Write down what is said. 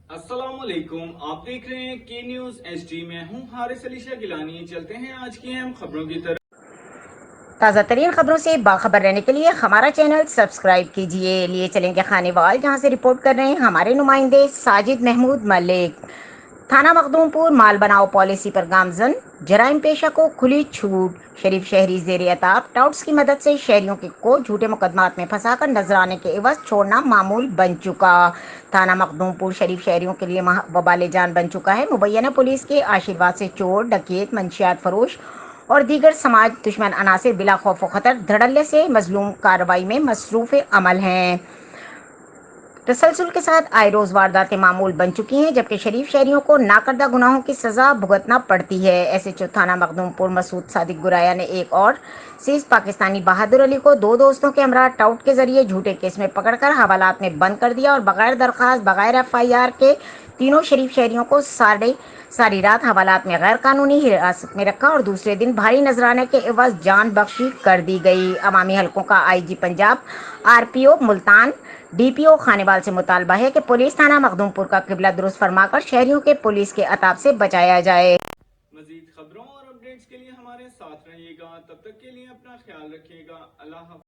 अस्सलामुअलैकुम, आप देख रहे हैं के न्यूज एचडी में हूं हारिस अली शाह गिलानी। चलते हैं आज की अहम खबरों की तरफ। ताज़ा तरीन खबरों से बाखबर रहने के लिए हमारा चैनल सब्सक्राइब कीजिए। लिए चलेंगे खानेवाल, जहां से रिपोर्ट कर रहे हैं हमारे नुमाइंदे साजिद महमूद मलिक। थाना मखदूमपुर माल बनाओ पॉलिसी पर गामजन, जराइम पेशा को खुली छूट। शरीफ शहरी जेर अताब टाउट्स की मदद से शहरियों को झूठे मुकदमात में फंसाकर नजराने के एवज छोड़ना मामूल बन चुका। थाना मखदूमपुर शरीफ शहरियों के लिए वबाले जान बन चुका है। मुबैना पुलिस के आशीर्वाद से चोर, डकैत, मंशियात फरोश और दीगर समाज दुश्मन अनासिर बिला खौफ खतर धड़ल्ले से मजलूम कार्रवाई में मसरूफ़ अमल हैं। तसलसल के साथ आए रोज वारदातें मामूल बन चुकी हैं, जबकि शरीफ शहरियों को नाकर्दा गुनाहों की सजा भुगतना पड़ती है। एसएचओ थाना मखदूमपुर मसूद सादिक गुराया ने एक और सीज पाकिस्तानी बहादुर अली को दो दोस्तों के हमरा टाउट के जरिए झूठे केस में पकड़कर हवालात में बंद कर दिया और बगैर दरखास्त बगैर एफआईआर के तीनों शरीफ शहरियों को सारी रात हवालात में गैर कानूनी हिरासत में रखा और दूसरे दिन भारी नजराने के एवज जान बख्शी कर दी गई। अवामी हलकों का IG Punjab, RPO Multan, DPO Khanewal से मुतालबा है कि पुलिस थाना मखदूमपुर का किबला दुरुस्त फरमाकर शहरियों के पुलिस के अताब से बचाया जाए। मजीद खबरों और अपडेट्स के लिए हमारे साथ रहिएगा। तब तक के लिए अपना ख्याल रखिएगा। अल्लाह हाफ़िज़।